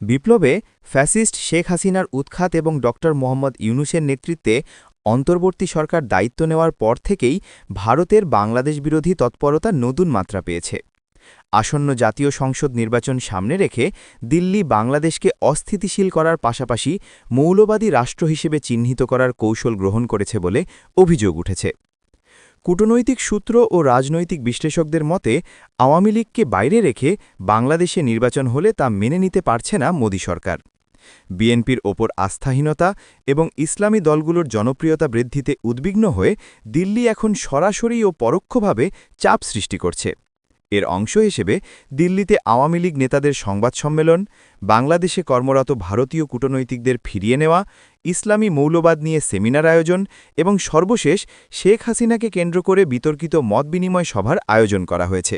বিপ্লবে ফ্যাসিস্ট শেখ হাসিনার উৎখাত এবং ড মোহাম্মদ ইউনূসের নেতৃত্বে অন্তর্বর্তী সরকার দায়িত্ব নেওয়ার পর থেকেই ভারতের বাংলাদেশ বিরোধী তৎপরতা নতুন মাত্রা পেয়েছে। আসন্ন জাতীয় সংসদ নির্বাচন সামনে রেখে দিল্লি বাংলাদেশকে অস্থিতিশীল করার পাশাপাশি মৌলবাদী রাষ্ট্র হিসেবে চিহ্নিত করার কৌশল গ্রহণ করেছে বলে অভিযোগ উঠেছে। কূটনৈতিক সূত্র ও রাজনৈতিক বিশ্লেষকদের মতে আওয়ামী লীগকে বাইরে রেখে বাংলাদেশে নির্বাচন হলে তা মেনে নিতে পারছে না মোদী সরকার। বিএনপির ওপর আস্থাহীনতা এবং ইসলামী দলগুলোর জনপ্রিয়তা বৃদ্ধিতে উদ্বিগ্ন হয়ে দিল্লি এখন সরাসরি ও পরোক্ষভাবে চাপ সৃষ্টি করছে। এর অংশ হিসেবে দিল্লিতে আওয়ামী লীগ নেতাদের সংবাদ সম্মেলন, বাংলাদেশে কর্মরত ভারতীয় কূটনৈতিকদের ফিরিয়ে নেওয়া, ইসলামী মৌলবাদ নিয়ে সেমিনার আয়োজন এবং সর্বশেষ শেখ হাসিনাকে কেন্দ্র করে বিতর্কিত মতবিনিময় সভার আয়োজন করা হয়েছে।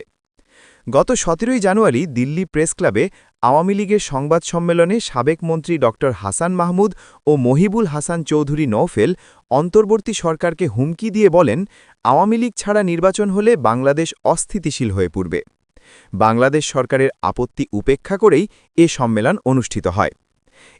গত ১৭ই জানুয়ারি দিল্লি প্রেস ক্লাবে আওয়ামী লীগের সংবাদ সম্মেলনে সাবেক মন্ত্রী ড হাসান মাহমুদ ও মহিবুল হাসান চৌধুরী নওফেল অন্তর্বর্তী সরকারকে হুমকি দিয়ে বলেন, আওয়ামী লীগ ছাড়া নির্বাচন হলে বাংলাদেশ অস্থিতিশীল হয়ে পড়বে। বাংলাদেশ সরকারের আপত্তি উপেক্ষা করেই এ সম্মেলন অনুষ্ঠিত হয়।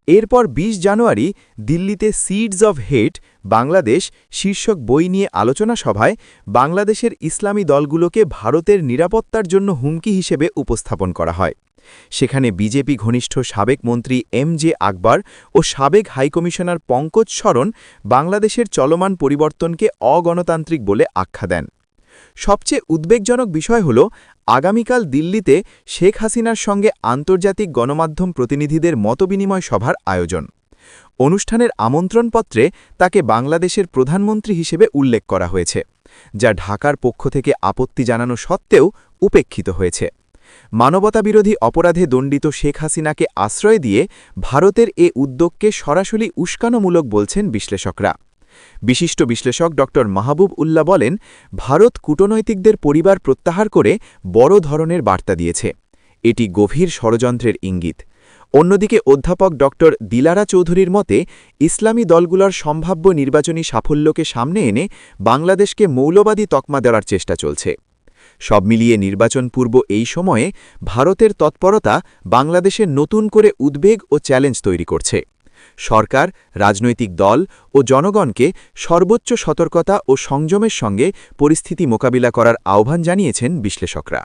এরপর ২০ জানুয়ারি দিল্লিতে সিডস অব হেট বাংলাদেশ শীর্ষক বই নিয়ে আলোচনা সভায় বাংলাদেশের ইসলামী দলগুলোকে ভারতের নিরাপত্তার জন্য হুমকি হিসেবে উপস্থাপন করা হয়। সেখানে বিজেপি ঘনিষ্ঠ সাবেক মন্ত্রী এম.জে. আকবর ও সাবেক হাইকমিশনার পঙ্কজ শরণ বাংলাদেশের চলমান পরিবর্তনকে অগণতান্ত্রিক বলে আখ্যা দেন। সবচেয়ে উদ্বেগজনক বিষয় হল আগামীকাল দিল্লিতে শেখ হাসিনার সঙ্গে আন্তর্জাতিক গণমাধ্যম প্রতিনিধিদের মতবিনিময় সভার আয়োজন। অনুষ্ঠানের আমন্ত্রণপত্রে তাকে বাংলাদেশের প্রধানমন্ত্রী হিসেবে উল্লেখ করা হয়েছে, যা ঢাকার পক্ষ থেকে আপত্তি জানানো সত্ত্বেও উপেক্ষিত হয়েছে। মানবতাবিরোধী অপরাধে দণ্ডিত শেখ হাসিনাকে আশ্রয় দিয়ে ভারতের এ উদ্যোগকে সরাসরি উস্কানোমূলক বলছেন বিশ্লেষকরা। বিশিষ্ট বিশ্লেষক ড মাহবুব উল্লাহ বলেন, ভারত কূটনৈতিকদের পরিবার প্রত্যাহার করে বড় ধরনের বার্তা দিয়েছে। এটি গভীর ষড়যন্ত্রের ইঙ্গিত। অন্যদিকে অধ্যাপক ড দিলারা চৌধুরীর মতে ইসলামী দলগুলোর সম্ভাব্য নির্বাচনী সাফল্যকে সামনে এনে বাংলাদেশকে মৌলবাদী তকমা দেওয়ার চেষ্টা চলছে। সব মিলিয়ে নির্বাচন পূর্ব এই সময়ে ভারতের তৎপরতা বাংলাদেশের নতুন করে উদ্বেগ ও চ্যালেঞ্জ তৈরি করছে। সরকার, রাজনৈতিক দল ও জনগণকে সর্বোচ্চ সতর্কতা ও সংযমের সঙ্গে পরিস্থিতি মোকাবিলা করার আহ্বান জানিয়েছেন বিশ্লেষকরা।